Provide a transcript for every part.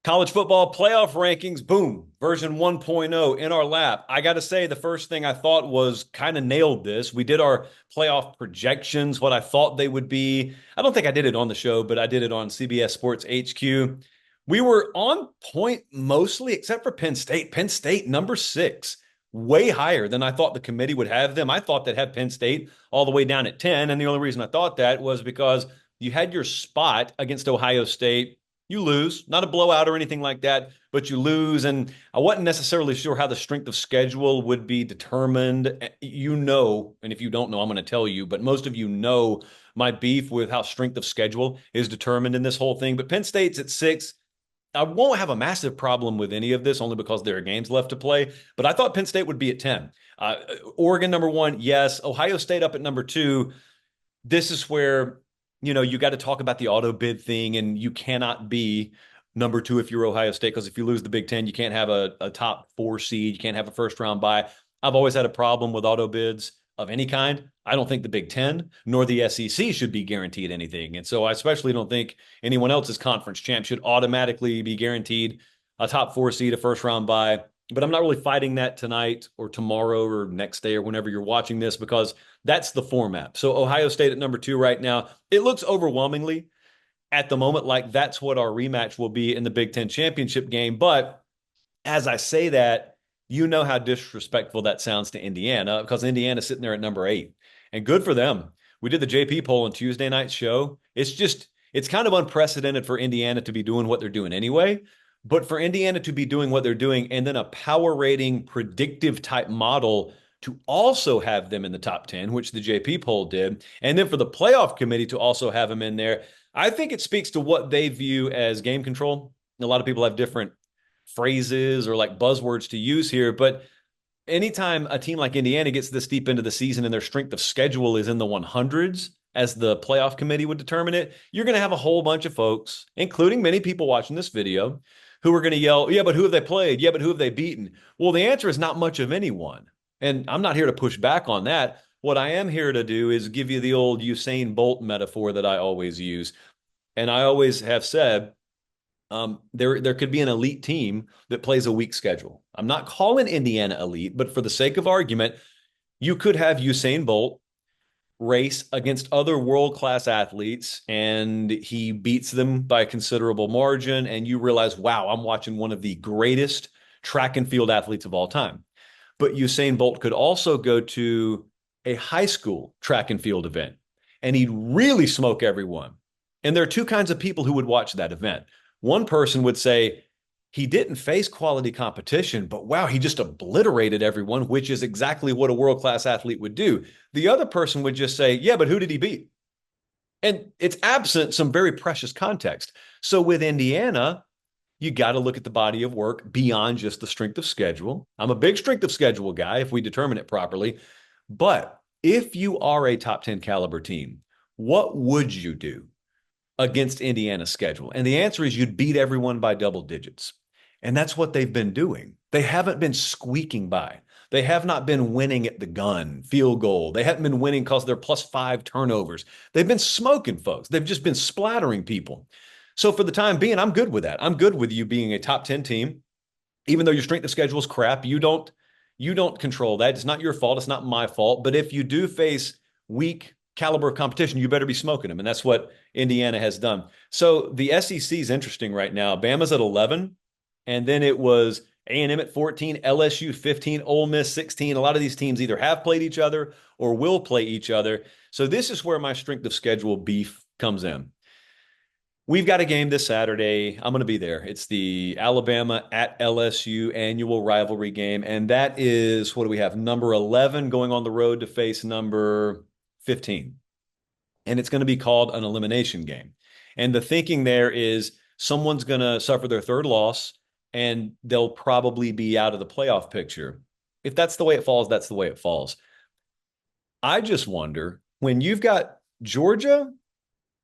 College football playoff rankings, boom, version 1.0 in our lap. I got to say, the first thing I thought was kind of nailed this. We did our playoff projections, what I thought they would be. I don't think I did it on the show, but I did it on CBS Sports HQ. We were on point mostly, except for Penn State. Penn State, number 6, way higher than I thought the committee would have them. I thought they'd have Penn State all the way down at 10. And the only reason I thought that was because you had your spot against Ohio State. You lose, not a blowout or anything like that, but you lose. And I wasn't necessarily sure how the strength of schedule would be determined. You know, and if you don't know, I'm going to tell you, but most of you know my beef with how strength of schedule is determined in this whole thing. But Penn State's at 6. I won't have a massive problem with any of this only because there are games left to play, but I thought Penn State would be at 10. Oregon, number 1, yes. Ohio State up at number 2. This is where you got to talk about the auto bid thing, and you cannot be number 2 if you're Ohio State, because if you lose the Big Ten, you can't have a top 4 seed. You can't have a first round bye. I've always had a problem with auto bids of any kind. I don't think the Big Ten nor the SEC should be guaranteed anything. And so I especially don't think anyone else's conference champ should automatically be guaranteed a top 4 seed, a first round bye. But I'm not really fighting that tonight or tomorrow or next day or whenever you're watching this, because that's the format. So Ohio State at number 2 right now. It looks overwhelmingly at the moment like that's what our rematch will be in the Big Ten championship game. But as I say that, you know how disrespectful that sounds to Indiana, because Indiana's sitting there at number 8. And good for them. We did the JP poll on Tuesday night's show. It's kind of unprecedented for Indiana to be doing what they're doing anyway. But for Indiana to be doing what they're doing and then a power rating predictive type model to also have them in the top 10, which the JP poll did, and then for the playoff committee to also have them in there, I think it speaks to what they view as game control. A lot of people have different phrases or like buzzwords to use here, but anytime a team like Indiana gets this deep into the season and their strength of schedule is in the 100s, as the playoff committee would determine it, you're going to have a whole bunch of folks, including many people watching this video, who are going to yell, yeah, but who have they played? Yeah, but who have they beaten? Well, the answer is not much of anyone. And I'm not here to push back on that. What I am here to do is give you the old Usain Bolt metaphor that I always use. And I always have said, there could be an elite team that plays a weak schedule. I'm not calling Indiana elite, but for the sake of argument, you could have Usain Bolt race against other world-class athletes and he beats them by a considerable margin, and you realize, wow, I'm watching one of the greatest track and field athletes of all time. But Usain Bolt could also go to a high school track and field event and he'd really smoke everyone. And there are two kinds of people who would watch that event. One person would say, he didn't face quality competition, but wow, he just obliterated everyone, which is exactly what a world-class athlete would do. The other person would just say, yeah, but who did he beat? And it's absent some very precious context. So with Indiana, you got to look at the body of work beyond just the strength of schedule. I'm a big strength of schedule guy if we determine it properly. But if you are a top 10 caliber team, what would you do against Indiana's schedule? And the answer is you'd beat everyone by double digits. And that's what they've been doing. They haven't been squeaking by. They have not been winning at the gun, field goal. They haven't been winning because they're +5 turnovers. They've been smoking folks. They've just been splattering people. So for the time being, I'm good with that. I'm good with you being a top 10 team. Even though your strength of schedule is crap, you don't control that. It's not your fault. It's not my fault. But if you do face weak caliber of competition, you better be smoking them. And that's what Indiana has done. So the SEC is interesting right now. Bama's at 11, and then it was A&M at 14, LSU 15, Ole Miss 16. A lot of these teams either have played each other or will play each other. So this is where my strength of schedule beef comes in. We've got a game this Saturday. I'm going to be there. It's the Alabama at LSU annual rivalry game. And that is, what do we have? Number 11 going on the road to face number 15. And it's going to be called an elimination game. And the thinking there is someone's going to suffer their third loss and they'll probably be out of the playoff picture. If that's the way it falls, that's the way it falls. I just wonder, when you've got Georgia's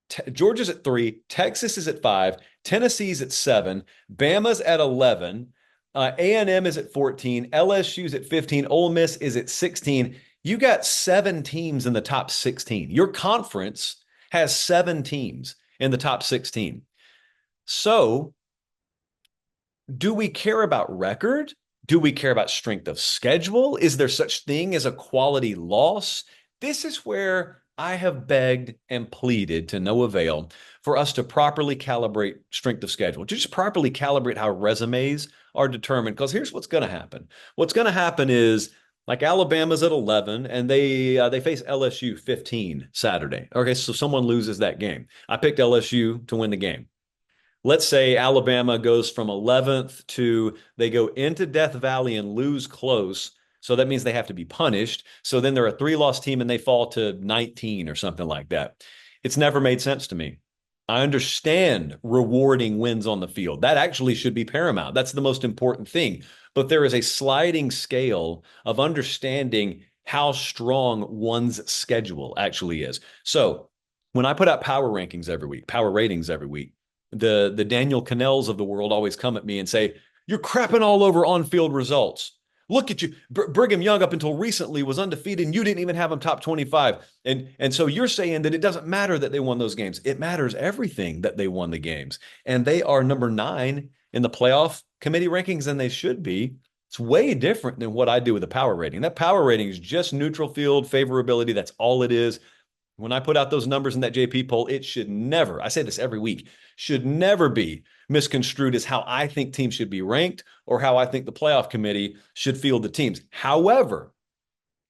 at 3, Texas is at 5, Tennessee's at 7, Bama's at 11, A&M is at 14, LSU's at 15, Ole Miss is at 16. You got 7 teams in the top 16. Your conference has 7 teams in the top 16. So Do we care about record? Do we care about strength of schedule? Is there such thing as a quality loss? This is where I have begged and pleaded to no avail for us to properly calibrate strength of schedule, to just properly calibrate how resumes are determined. Because here's what's going to happen. What's going to happen is like Alabama's at 11 and they face LSU 15 Saturday. Okay, so someone loses that game. I picked LSU to win the game. Let's say Alabama goes from 11th to they go into Death Valley and lose close. So that means they have to be punished. So then they're a three-loss team and they fall to 19 or something like that. It's never made sense to me. I understand rewarding wins on the field. That actually should be paramount. That's the most important thing. But there is a sliding scale of understanding how strong one's schedule actually is. So when I put out power rankings every week, power ratings every week, the Daniel Cannells of the world always come at me and say, "You're crapping all over on-field results. Look at you. Brigham Young up until recently was undefeated and you didn't even have them top 25." And so you're saying that it doesn't matter that they won those games. It matters everything that they won the games. And they are number 9 in the playoff committee rankings and they should be. It's way different than what I do with a power rating. That power rating is just neutral field favorability. That's all it is. When I put out those numbers in that JP poll, it should never, I say this every week, should never be misconstrued as how I think teams should be ranked or how I think the playoff committee should field the teams. However,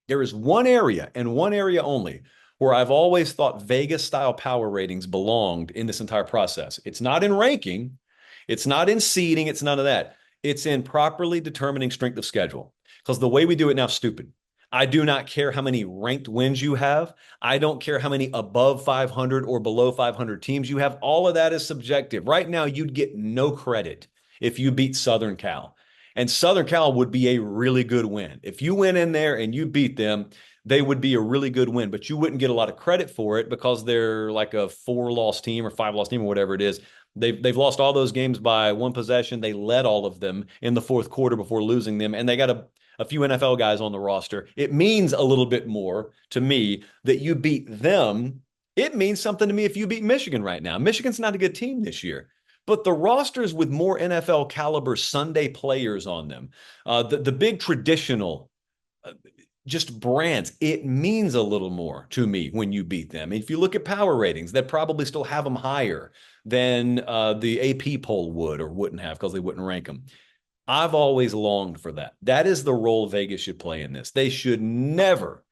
there is one area and one area only where I've always thought Vegas style power ratings belonged in this entire process. It's not in ranking, it's not in seeding, it's none of that. It's in properly determining strength of schedule. Because the way we do it now is stupid. I do not care how many ranked wins you have. I don't care how many above 500 or below 500 teams you have. All of that is subjective. Right now, you'd get no credit if you beat Southern Cal. And Southern Cal would be a really good win. If you went in there and you beat them, they would be a really good win, but you wouldn't get a lot of credit for it because they're like a 4-loss team or 5-loss team or whatever it is. They've lost all those games by one possession. They led all of them in the fourth quarter before losing them, and they got a few NFL guys on the roster. It means a little bit more to me that you beat them. It means something to me if you beat Michigan right now. Michigan's not a good team this year, but the rosters with more NFL caliber Sunday players on them, the big traditional just brands, it means a little more to me when you beat them. If you look at power ratings, that probably still have them higher than the AP poll would or wouldn't have because they wouldn't rank them. I've always longed for that. That is the role Vegas should play in this. They should never,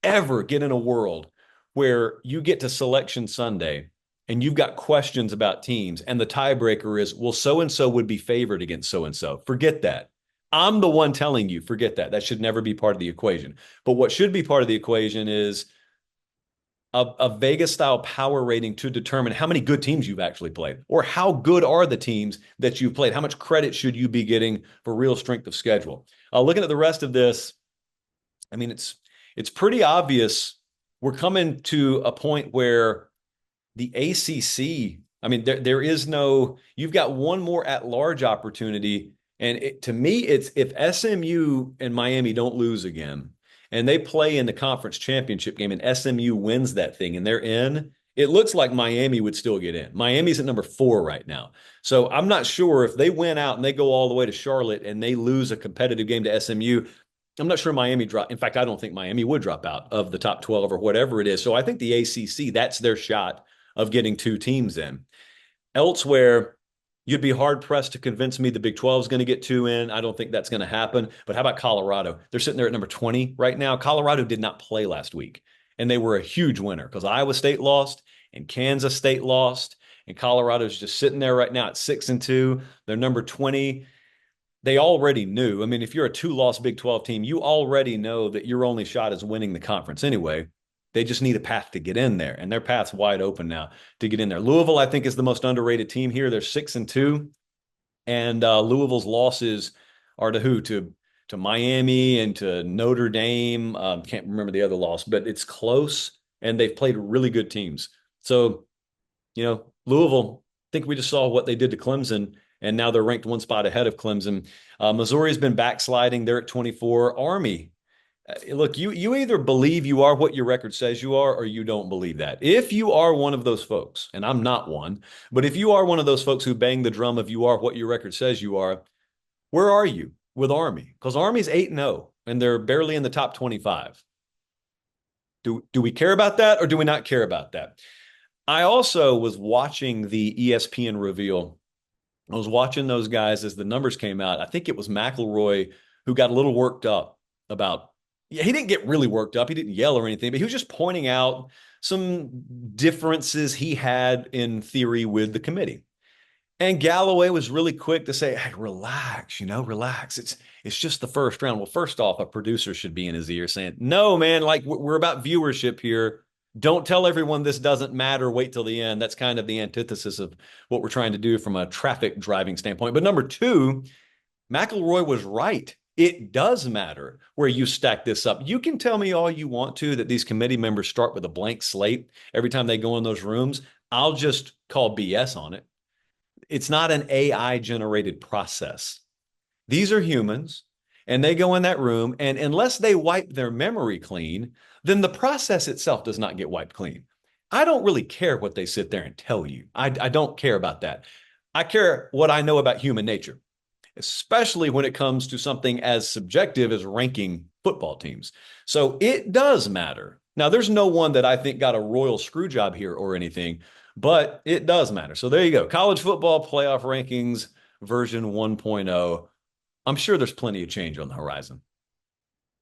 ever get in a world where you get to Selection Sunday and you've got questions about teams, and the tiebreaker is, well, so and so would be favored against so and so. Forget that. I'm the one telling you, forget that. That should never be part of the equation. But what should be part of the equation is a Vegas style power rating to determine how many good teams you've actually played or how good are the teams that you've played. How much credit should you be getting for real strength of schedule? Looking at the rest of this, I mean, it's pretty obvious we're coming to a point where the ACC, I mean, there is no, you've got one more at-large opportunity. And to me, it's if SMU and Miami don't lose again, and they play in the conference championship game and SMU wins that thing and they're in, it looks like Miami would still get in. Miami's at number 4 right now. So I'm not sure if they win out and they go all the way to Charlotte and they lose a competitive game to SMU. I'm not sure Miami drop. In fact, I don't think Miami would drop out of the top 12 or whatever it is. So I think the ACC, that's their shot of getting 2 teams in. Elsewhere, you'd be hard pressed to convince me the Big 12 is going to get 2 in. I don't think that's going to happen. But how about Colorado? They're sitting there at number 20 right now. Colorado did not play last week, and they were a huge winner because Iowa State lost and Kansas State lost, and Colorado's just sitting there right now at 6-2. They're number 20. They already knew. I mean, if you're a 2-loss Big 12 team, you already know that your only shot is winning the conference anyway. They just need a path to get in there, and their path's wide open now to get in there. Louisville, I think, is the most underrated team here. They're 6-2, and Louisville's losses are to who? To Miami and to Notre Dame. Can't remember the other loss, but it's close, and they've played really good teams. So, Louisville, I think we just saw what they did to Clemson, and now they're ranked one spot ahead of Clemson. Missouri's been backsliding. They're at 24. Army, Look, you either believe you are what your record says you are, or you don't believe that. If you are one of those folks, and I'm not one, but if you are one of those folks who bang the drum of you are what your record says you are, where are you with Army? Because Army's 8-0 and they're barely in the top 25. Do we care about that or do we not care about that? I also was watching the ESPN reveal. I was watching those guys as the numbers came out. I think it was McElroy who got a little worked up about. Yeah, he didn't get really worked up. He didn't yell or anything, but he was just pointing out some differences he had in theory with the committee. And Galloway was really quick to say, "Hey, relax, relax. It's just the first round." Well, first off, a producer should be in his ear saying, "No, man, like we're about viewership here. Don't tell everyone this doesn't matter. Wait till the end." That's kind of the antithesis of what we're trying to do from a traffic driving standpoint. But number two, McElroy was right. It does matter where you stack this up. You can tell me all you want to that these committee members start with a blank slate every time they go in those rooms. I'll just call BS on it. It's not an AI generated process. These are humans and they go in that room, and unless they wipe their memory clean, then the process itself does not get wiped clean. I don't really care what they sit there and tell you. I don't care about that. I care what I know about human nature, especially when it comes to something as subjective as ranking football teams. So it does matter. Now, there's no one that I think got a royal screw job here or anything, but it does matter. So there you go. College football playoff rankings version 1.0. I'm sure there's plenty of change on the horizon.